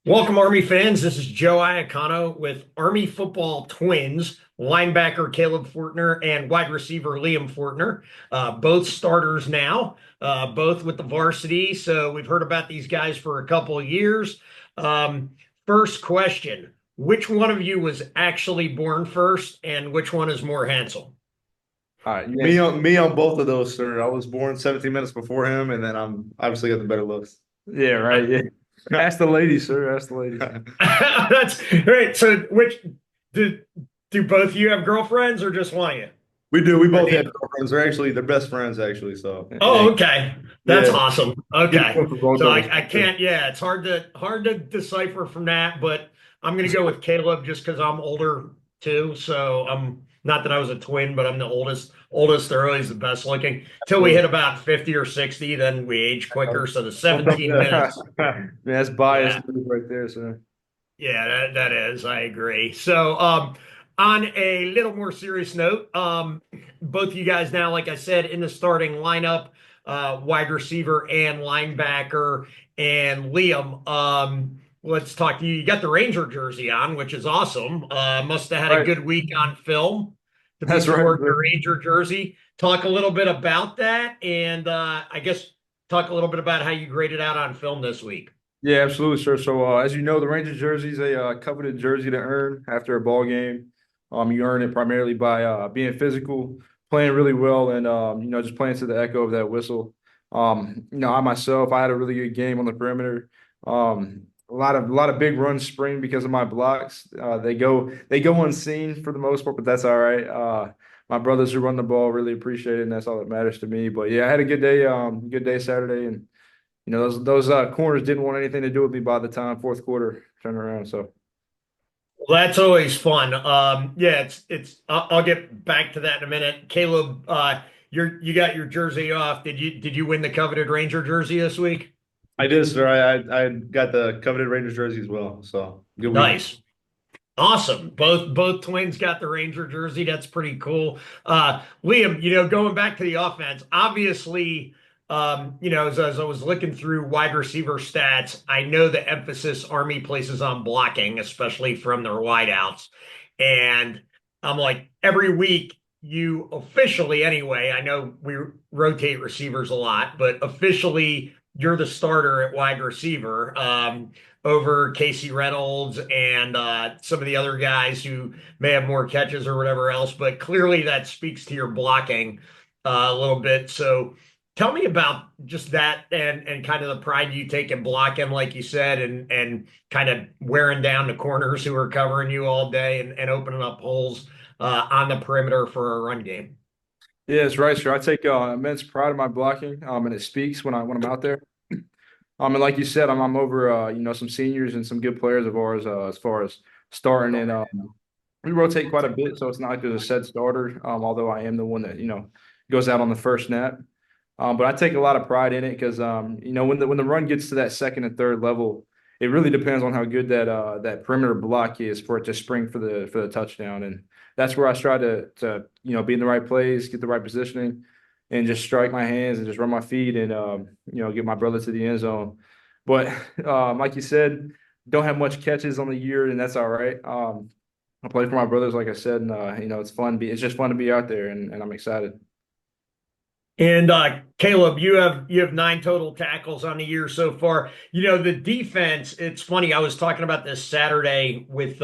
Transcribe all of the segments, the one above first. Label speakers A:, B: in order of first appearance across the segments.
A: Welcome, Army fans. This is Joe Iacono with Army Football Twins, linebacker Caleb Fortner and wide receiver Liam Fortner. Both starters now, both with the varsity. So we've heard about these guys for a couple of years. Um, First question, which one of you was actually born first and which one is more handsome?
B: All right,
C: Me on both of those, sir. I was born 17 minutes before him, and then I'm obviously got the better looks.
B: yeah, right. Yeah. Ask the ladies, sir. Ask the ladies.
A: That's right. So which do do both of you have girlfriends or just one of you?
C: We do. We
A: Or
C: both have
A: neither?
C: girlfriends. They're best friends, actually. So
B: Yeah,
A: Oh, okay. That's
B: yeah.
A: awesome.
B: Good
A: Okay.
B: point for both
A: So
B: of us.
A: I can't, yeah, it's hard to decipher from that, but I'm gonna go with Caleb just because I'm older too. So I'm not that I was a twin, but I'm the oldest. Oldest, they're always the best looking. Till we hit about 50 or 60, then we age quicker. So the 17 minutes,
B: Man, that's biased
A: yeah,
B: right there, sir.
A: yeah, that is. I agree. So, on a little more serious note, both you guys now, like I said, in the starting lineup, wide receiver and linebacker, and Liam. Let's talk to you. You got the Ranger jersey on, which is awesome. Must have had a
B: Right.
A: good week on film to be
B: That's right,
A: sporting
B: sir.
A: the Ranger jersey. Talk a little bit about that, and I guess talk a little bit about how you graded out on film this week.
B: Yeah, absolutely, sir. So, as you know, the Rangers jersey is a coveted jersey to earn after a ball game. You earn it primarily by being physical, playing really well, and just playing to the echo of that whistle. I myself, I had a really good game on the perimeter. A lot of big runs spring because of my blocks. They go unseen for the most part, but that's all right. My brothers who run the ball really appreciate it, and that's all that matters to me. But yeah, I had a good day Saturday, and those corners didn't want anything to do with me by the time fourth quarter turned around. So
A: Well, that's always fun. Yeah, it's. I'll get back to that in a minute. Caleb, you got your jersey off. Did you win the coveted Ranger jersey this week?
C: I did, sir. I got the coveted Rangers jersey as well. So good week.
A: Nice, awesome. Both twins got the Ranger jersey. That's pretty cool. Liam, going back to the offense, obviously, as I was looking through wide receiver stats, I know the emphasis Army places on blocking, especially from their wideouts. And I'm like, every week, you officially, anyway, I know we rotate receivers a lot, but officially, you're the starter at wide receiver. Over Casey Reynolds and some of the other guys who may have more catches or whatever else. But clearly, that speaks to your blocking a little bit. So, tell me about just that and kind of the pride you take in blocking, like you said, and kind of wearing down the corners who are covering you all day and opening up holes on the perimeter for a run game.
B: yeah, that's right, sir. I take immense pride in my blocking, and it speaks when I'm out there. And like you said, I'm over some seniors and some good players of ours as far as starting, and we rotate quite a bit, so it's not like there's a set starter. Although I am the one that goes out on the first snap. But I take a lot of pride in it because when the run gets to that second and third level, it really depends on how good that perimeter block is for it to spring for the touchdown, and that's where I try to be in the right place, get the right positioning, and just strike my hands and just run my feet and get my brother to the end zone. But like you said, don't have much catches on the year, and that's all right. I play for my brothers, like I said, and it's fun. It's just fun to be out there, and I'm excited.
A: And Caleb, you have nine total tackles on the year so far. The defense, it's funny. I was talking about this Saturday with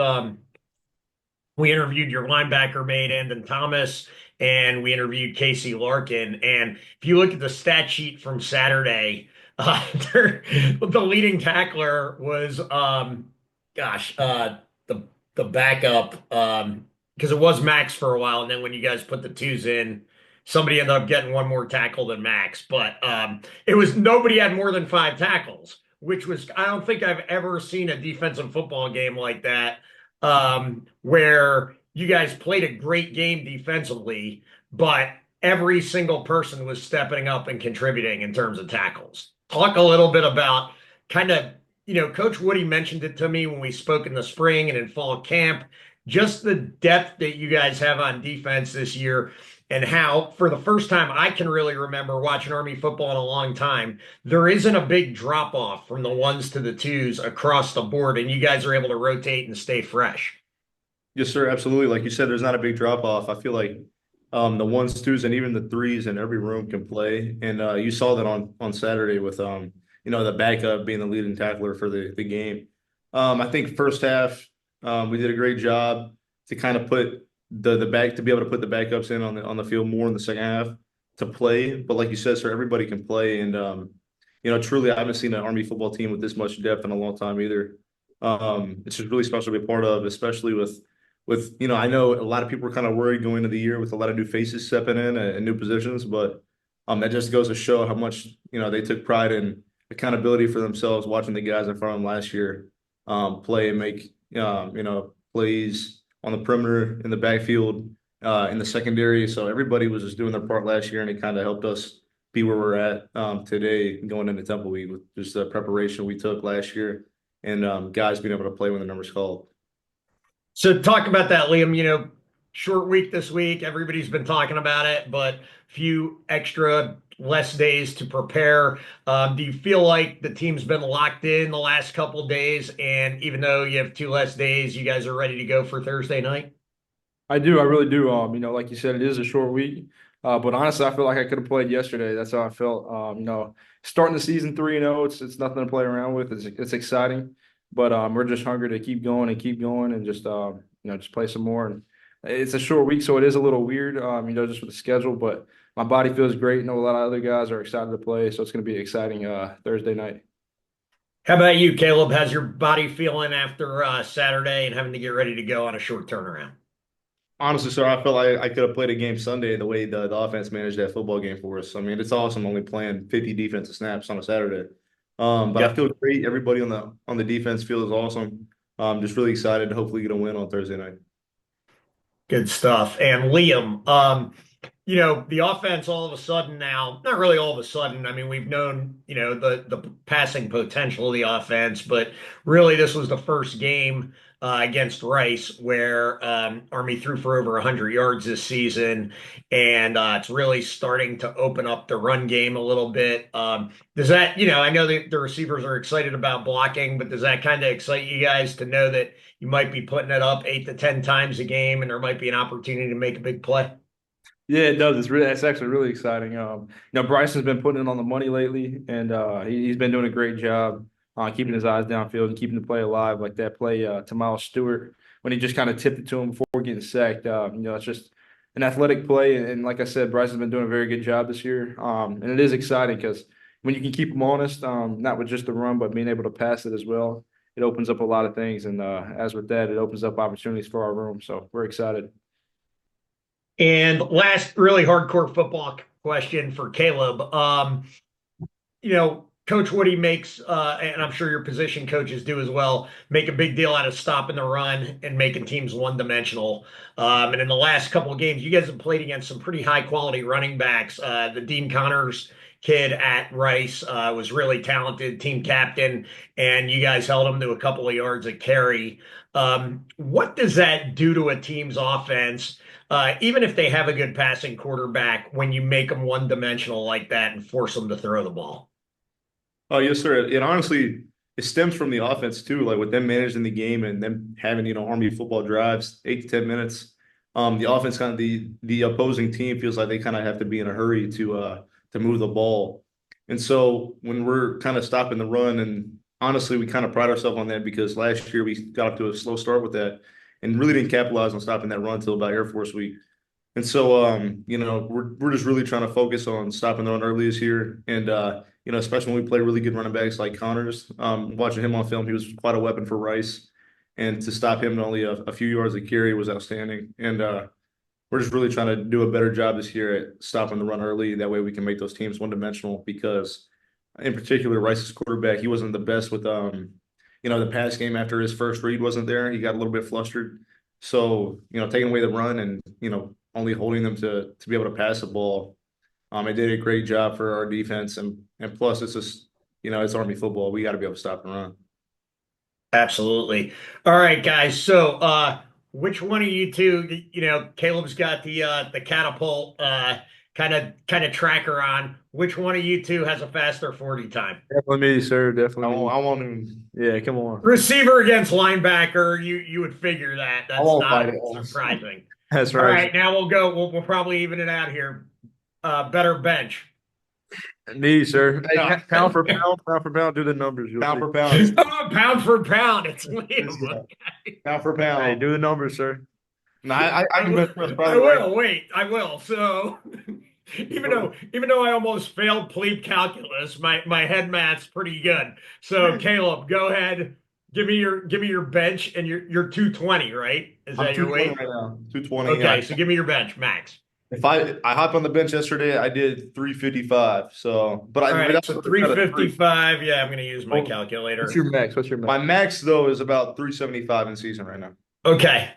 A: we interviewed your linebacker mate, Andon Thomas, and we interviewed Casey Larkin. And if you look at the stat sheet from Saturday, the leading tackler was gosh, the backup because it was Max for a while, and then when you guys put the twos in, somebody ended up getting one more tackle than Max. But it was nobody had more than five tackles, which was I don't think I've ever seen a defensive football game like that where you guys played a great game defensively, but every single person was stepping up and contributing in terms of tackles. Talk a little bit about kind of, Coach Woody mentioned it to me when we spoke in the spring and in fall camp, just the depth that you guys have on defense this year. and how, for the first time I can really remember watching Army football in a long time, there isn't a big drop off from the ones to the twos across the board, and you guys are able to rotate and stay fresh.
C: Yes, sir. Absolutely. Like you said, there's not a big drop off. I feel like the ones, twos, and even the threes in every room can play. And you saw that on Saturday with the backup being the leading tackler for the game. I think first half we did a great job to kind of put the back to be able to put the backups in on the field more in the second half to play. But like you said, sir, everybody can play. And truly, I haven't seen an Army football team with this much depth in a long time either. It's just really special to be a part of, especially with I know a lot of people are kind of worried going into the year with a lot of new faces stepping in and new positions, but that just goes to show how much they took pride in accountability for themselves, watching the guys in front of them last year play and make plays on the perimeter, in the backfield, in the secondary. So everybody was just doing their part last year, and it kind of helped us be where we're at today going into Temple Week with just the preparation we took last year and guys being able to play when the numbers called.
A: So talk about that, Liam. Short week this week. Everybody's been talking about it, but few extra less days to prepare. Do you feel like the team's been locked in the last couple days, and even though you have two less days, you guys are ready to go for Thursday night?
B: I do, I really do. Like you said, it is a short week. But honestly, I feel like I could have played yesterday. That's how I felt. Starting the season 3-0, it's nothing to play around with. It's exciting, but we're just hungry to keep going, and just play some more. And it's a short week, so it is a little weird, just with the schedule. But my body feels great. I know a lot of other guys are excited to play, so it's going to be exciting Thursday night.
A: How about you, Caleb? How's your body feeling after Saturday and having to get ready to go on a short turnaround?
C: Honestly, sir, I feel like I could have played a game Sunday the way the offense managed that football game for us. I mean, it's awesome only playing 50 defensive snaps on a Saturday. But I
A: Yep.
C: feel great. Everybody on the defense feels awesome. Just really excited to hopefully get a win on Thursday night.
A: Good stuff. And Liam, the offense all of a sudden now, not really all of a sudden. I mean, we've known, the passing potential of the offense, but really this was the first game against Rice where Army threw for over 100 yards this season, and it's really starting to open up the run game a little bit. Does that, I know that the receivers are excited about blocking, but does that kind of excite you guys to know that you might be putting it up 8 to 10 times a game and there might be an opportunity to make a big play?
B: Yeah, it does. It's actually really exciting. Bryson's been putting it on the money lately, and he's been doing a great job keeping his eyes downfield and keeping the play alive. Like that play to Miles Stewart when he just kind of tipped it to him before getting sacked. It's just an athletic play, and like I said, Bryson's been doing a very good job this year. And it is exciting because when you can keep him honest, not with just the run, but being able to pass it as well, it opens up a lot of things. And as with that, it opens up opportunities for our room. So we're excited.
A: And last really hardcore football question for Caleb. Coach Woody makes, and I'm sure your position coaches do as well, make a big deal out of stopping the run and making teams one-dimensional. And in the last couple of games, you guys have played against some pretty high-quality running backs. The Dean Connors kid at Rice was really talented, team captain, and you guys held him to a couple of yards a carry. What does that do to a team's offense? Even if they have a good passing quarterback, when you make them one dimensional like that and force them to throw the ball.
C: Oh, yes, sir. And honestly, it stems from the offense too, like with them managing the game and them having, Army football drives, 8 to 10 minutes. The offense kind of the opposing team feels like they kind of have to be in a hurry to move the ball. And so when we're kind of stopping the run, and honestly, we kind of pride ourselves on that because last year we got off to a slow start with that and really didn't capitalize on stopping that run until about Air Force Week. And so, we're just really trying to focus on stopping the run early this year, and especially when we play really good running backs like Connors. Watching him on film, he was quite a weapon for Rice, and to stop him to only a few yards of carry was outstanding. And we're just really trying to do a better job this year at stopping the run early. That way, we can make those teams one dimensional. Because, in particular, Rice's quarterback, he wasn't the best with the pass game after his first read wasn't there. He got a little bit flustered. So, taking away the run and, only holding them to be able to pass the ball. It did a great job for our defense, and plus it's just it's Army football. We got to be able to stop and run.
A: Absolutely. All right, guys. So which one of you two, Caleb's got the catapult kind of tracker on. Which one of you two has a faster 40 time?
B: Definitely me, sir.
C: I
B: Definitely
C: won't,
B: me.
C: I won't even.
B: Yeah, come on.
A: Receiver against linebacker, you would figure that.
C: I
A: That's
C: won't fight
A: not
C: it.
A: surprising.
B: That's
A: All
B: right,
A: right,
B: sir.
A: now we'll go. We'll probably even it out here. Better bench.
B: Me, sir. Hey,
C: Yeah.
B: pound for pound, do the numbers. You'll
C: Pound
B: see.
C: for pound.
A: Oh, pound for pound, it's
C: Yeah.
A: Liam.
C: Pound for
B: Hey,
C: pound.
B: do the numbers, sir.
C: No, I can bench press
A: I
C: probably right.
A: will. Wait, I will. So, even though I almost failed plebe calculus, my head math's pretty good. So, Caleb, go ahead. Give me your bench and your 220, right? Is
C: I'm
A: that your
C: 220
A: weight?
C: right now. 220.
A: Okay, so give me your bench, max.
C: If I hopped on the bench yesterday, I did 355. So, but
A: All
C: but
A: right,
C: that's
A: so
C: out of three.
A: 355. Yeah, I'm going to use my
C: Oh,
B: What's
A: calculator.
B: your max? What's your
C: my
B: max?
C: max though is about 375 in season right now.
A: Okay.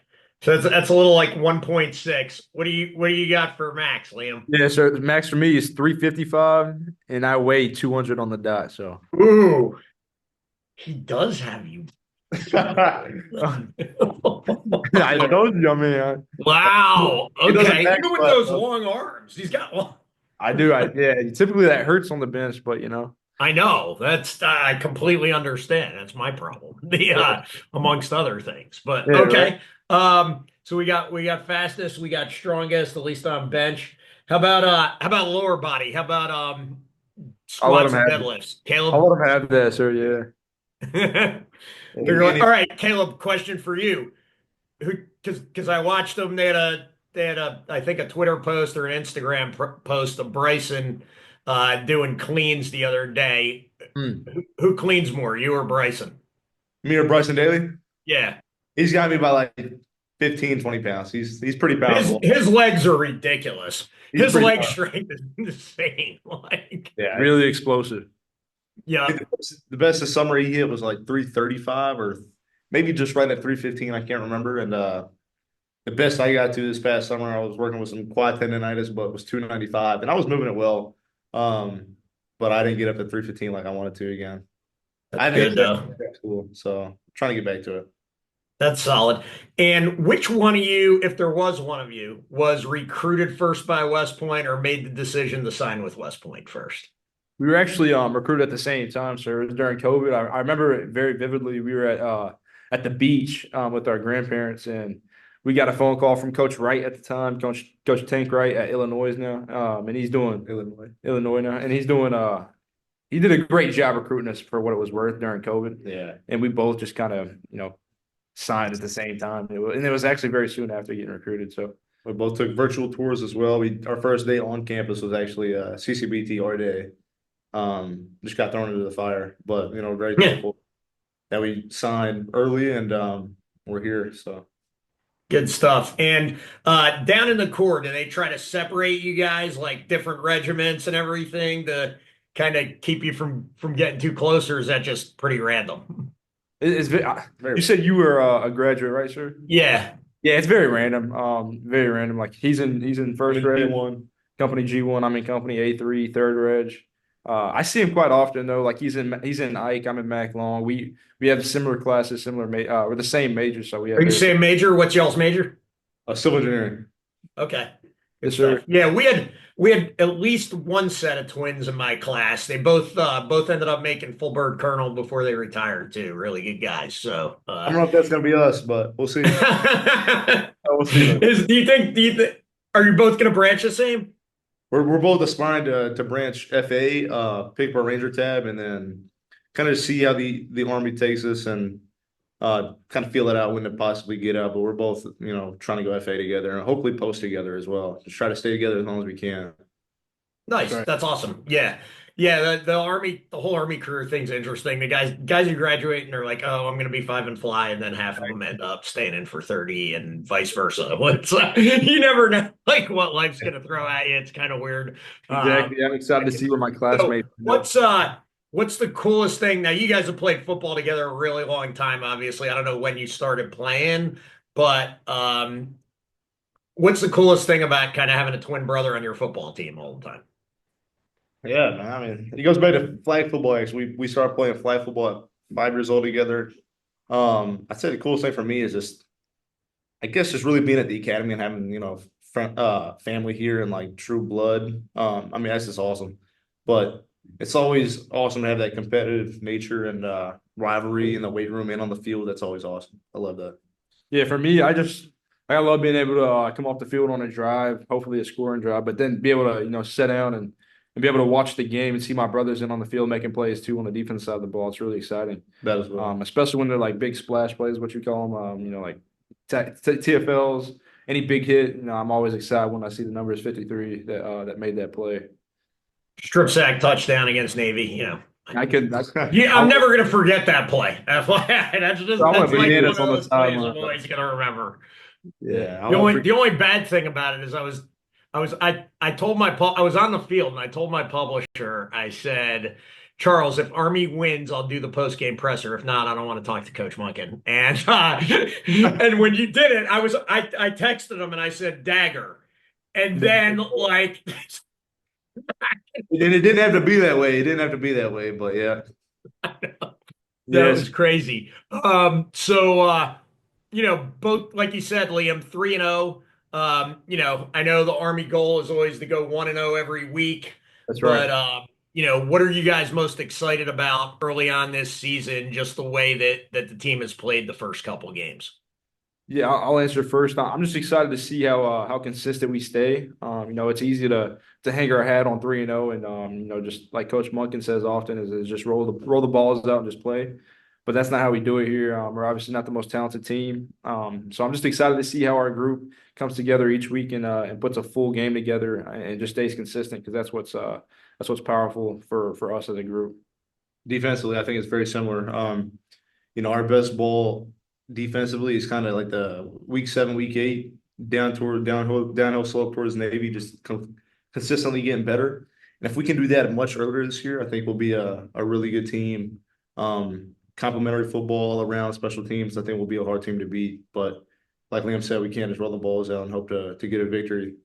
A: So that's a little like 1.6. What do you got for max, Liam?
B: Yeah, sir. The max for me is 355, and I weigh 200 on the dot. So
A: Ooh, he does have you.
B: I told you, I mean,
A: Wow.
C: He doesn't
A: Okay.
C: max
A: Even with
C: press,
A: those
C: though.
A: long arms, he's got long.
B: I do. Yeah. Typically that hurts on the bench, but
A: I know. That's I completely understand. That's my problem. The
B: yeah,
A: amongst other things. But
B: yeah, right.
A: okay. So we got fastest, we got strongest, at least on bench. How about lower body? How about
B: I'll let him
A: squats and
B: have it.
A: deadlifts?
B: I'll
A: Caleb?
B: let him have that, sir. Yeah.
C: He
B: Yeah.
C: can't
A: All
C: even.
A: right, Caleb, question for you. Who because I watched them. They had a I think a Twitter post or an Instagram post of Bryson doing cleans the other day.
B: Hmm.
A: Who cleans more, you or Bryson?
C: Me or Bryson Daly?
A: Yeah.
C: He's got me by like 15, 20 pounds. He's pretty
A: His
C: powerful.
A: his legs are ridiculous.
C: He's
A: His
C: pretty
A: leg
C: powerful.
A: strength is insane. Like,
C: Yeah.
B: Really explosive.
C: I
A: yeah.
C: think the best this summer he hit was like 335 or maybe just right at 315. I can't remember. And the best I got to this past summer, I was working with some quad tendonitis, but it was 295, and I was moving it well. But I didn't get up to 315 like I wanted to again. I
A: That's
C: haven't
A: good
C: hit that
A: though.
C: in school, so I'm trying to get back to it.
A: That's solid. And which one of you, if there was one of you, was recruited first by West Point or made the decision to sign with West Point first?
B: We were actually recruited at the same time, sir. It was during COVID. I remember it very vividly. We were at the beach with our grandparents, and we got a phone call from Coach Wright at the time, Coach Tank Wright at Illinois now, and he's doing
C: Illinois.
B: Illinois now, and he's doing he did a great job recruiting us for what it was worth during COVID,
C: Yeah.
B: and we both just kind of signed at the same time, and it was actually very soon after getting recruited. So
C: We both took virtual tours as well. Our first day on campus was actually CCBT our day. Just got thrown into the fire, but very
A: Yeah.
C: thankful that we signed early and we're here. So
A: Good stuff. And down in the Corps, do they try to separate you guys like different regiments and everything to kind of keep you from getting too close, or is that just pretty random?
B: you said you were a graduate, right, sir?
A: Yeah.
B: Yeah, it's very random. Very random. Like he's in
C: I'm
B: first
C: in
B: reg,
C: G1.
B: company G1. I'm in company A3, third reg. I see him quite often though. Like he's in Ike. I'm in Mac Long. We have similar classes, we're the same major, so we
A: Are
B: have
A: you
B: very
A: saying major? What's y'all's major?
C: Civil engineering.
A: Okay. Good
B: yes, sir.
A: stuff. Yeah, we had at least one set of twins in my class. They both ended up making full bird colonel before they retired too. Really good guys. So
C: I don't know if that's gonna be us, but we'll see. We'll see though.
A: do you think are you both gonna branch the same?
C: We're both aspiring to branch FA, pick up our Ranger tab, and then kind of see how the Army takes us and kind of feel it out when to possibly get out. But we're both trying to go FA together and hopefully post together as well. Just try to stay together as long as we can.
B: That's
A: Nice.
B: right.
A: That's awesome. Yeah. Yeah, the army, the whole army career thing's interesting. The guys who graduate and are like, "Oh, I'm going to be five and fly," and then half of them end up staying in for 30, and vice versa. It's you never know, like what life's going to throw at you. It's kind of weird.
B: Exactly. I'm excited to see where my
A: So
B: classmates end up.
A: what's the coolest thing? Now you guys have played football together a really long time. Obviously, I don't know when you started playing, but what's the coolest thing about kind of having a twin brother on your football team all the time?
C: Yeah, man. I mean, it goes back to flag football. Actually, we started playing flag football at 5 years old together. I'd say the coolest thing for me is just I guess just really being at the academy and having, family here and like true blood. I mean, that's just awesome. But it's always awesome to have that competitive nature and rivalry in the weight room and on the field. That's always awesome. I love that.
B: Yeah, for me, I love being able to come off the field on a drive, hopefully a scoring drive, but then be able to sit down and be able to watch the game and see my brothers in on the field making plays too on the defense side of the ball. It's really exciting,
C: That as well.
B: especially when they're like big splash plays, what you call them, like TFLs, any big hit. I'm always excited when I see the numbers 53 that made that play.
A: Strip sack touchdown against Navy.
B: I could, I,
A: Yeah, I'm
B: I,
A: never gonna forget that play. That's why
B: I
A: that's
B: want
A: like one
C: bananas
A: of
C: on the
A: those plays I'm
C: sideline.
A: always gonna remember.
C: Yeah, I
A: The
C: won't
A: only
C: forget.
A: the only bad thing about it is I told I was on the field and I told my publisher, I said, Charles, if Army wins, I'll do the post game presser. If not, I don't want to talk to Coach Munkin. And and when you did it, I texted him and I said dagger. And then like
C: And it didn't have to be that way. It didn't have to be that way, but yeah.
A: that
B: yes,
A: was crazy. Both like you said, Liam, 3-0. I know the Army goal is always to go 1-0 every week,
B: that's right.
A: but what are you guys most excited about early on this season, just the way that the team has played the first couple games?
B: Yeah, I'll answer first. I'm just excited to see how consistent we stay. It's easy to hang our hat on 3-0, and just like Coach Munkin says often is just roll the balls out and just play. But that's not how we do it here. We're obviously not the most talented team. So I'm just excited to see how our group comes together each week and puts a full game together and just stays consistent because that's what's powerful for us as a group.
C: Defensively, I think it's very similar. Our best ball defensively is kind of like the week 7, week 8, downhill slope towards Navy, just consistently getting better. And if we can do that much earlier this year, I think we'll be a really good team. Complementary football all around, special teams. I think we'll be a hard team to beat. But like Liam said, we can't just roll the balls out and hope to get a victory.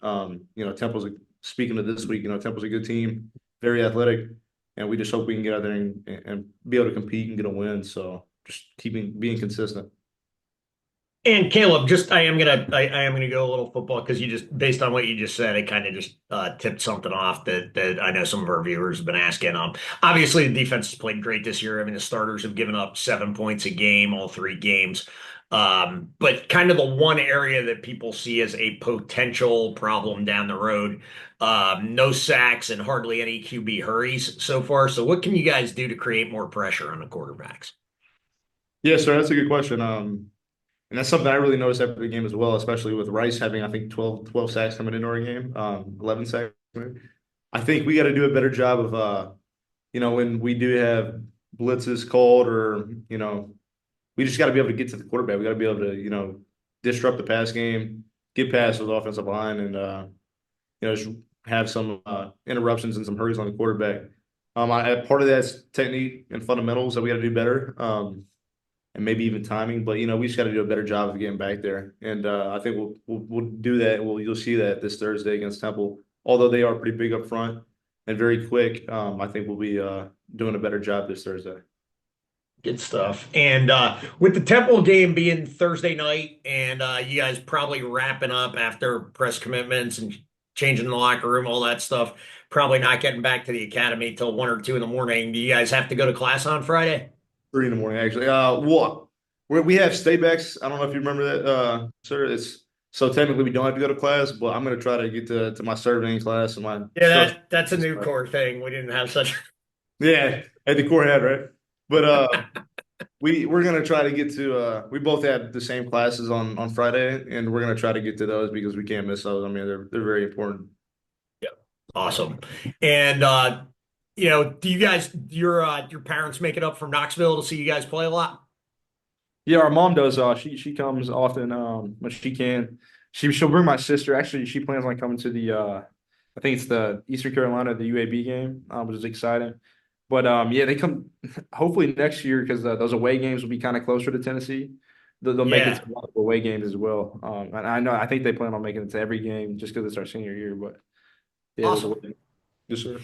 C: Speaking of this week, Temple's a good team, very athletic, and we just hope we can get out there and be able to compete and get a win. So just being consistent.
A: And Caleb, just I am gonna go a little football because you just based on what you just said, it kind of just tipped something off that I know some of our viewers have been asking. Obviously the defense has played great this year. I mean, the starters have given up 7 points a game, all 3 games. But kind of the one area that people see as a potential problem down the road, no sacks and hardly any QB hurries so far. So what can you guys do to create more pressure on the quarterbacks?
C: Yeah, sir, that's a good question. And that's something I really noticed after the game as well, especially with Rice having, I think, 12 sacks coming into our game, 11 sacks. I think we got to do a better job of, when we do have blitzes called or, we just got to be able to get to the quarterback. We got to be able to, disrupt the pass game, get past those offensive line and, just have some interruptions and some hurries on the quarterback. Part of that's technique and fundamentals that we got to do better. And maybe even timing. But we just got to do a better job of getting back there. And I think we'll do that. You'll see that this Thursday against Temple. Although they are pretty big up front and very quick, I think we'll be doing a better job this Thursday.
A: Good stuff. And with the Temple game being Thursday night, and you guys probably wrapping up after press commitments and changing the locker room, all that stuff, probably not getting back to the academy till 1 or 2 in the morning. Do you guys have to go to class on Friday?
C: 3 in the morning, actually. We have staybacks. I don't know if you remember that, sir. It's so technically we don't have to go to class, but I'm going to try to get to my surveying class and my
A: Yeah,
C: structure.
A: that's a new core thing. We didn't have such.
C: Yeah, at the core head, right? But we're gonna try to get to we both have the same classes on Friday, and we're gonna try to get to those because we can't miss those. I mean, they're very important.
A: Yeah, awesome. And do you guys your parents make it up from Knoxville to see you guys play a lot?
B: Yeah, our mom does. She comes often when she can. She'll bring my sister. Actually, she plans on coming to the I think it's the Eastern Carolina the UAB game, which is exciting. But yeah, they come hopefully next year because those away games will be kind of closer to Tennessee. They'll make it
A: Yeah,
B: to a lot of away games as well. And I think they plan on making it to every game just because it's our senior year. But yeah, those
A: awesome.
B: away.
C: Yes, sir.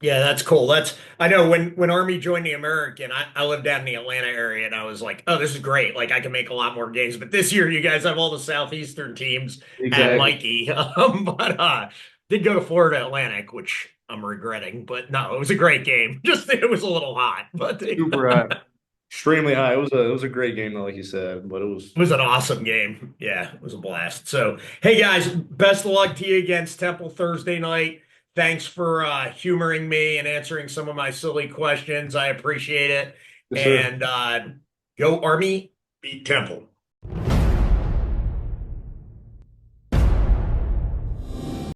A: Yeah, that's cool. I know when Army joined the American, I lived down in the Atlanta area and I was like, oh, this is great. Like I can make a lot more games. But this year you guys have all the Southeastern teams at
C: Exactly.
A: Mikey. But did go to Florida Atlantic, which I'm regretting. But no, it was a great game. Just it was a little hot, but
B: Super high.
C: Extremely high. It was a great game though, like you said, but it was
A: it was an awesome game. Yeah, it was a blast. So, hey guys, best of luck to you against Temple Thursday night. Thanks for humoring me and answering some of my silly questions. I appreciate it.
C: yes, sir.
A: And go Army, beat Temple.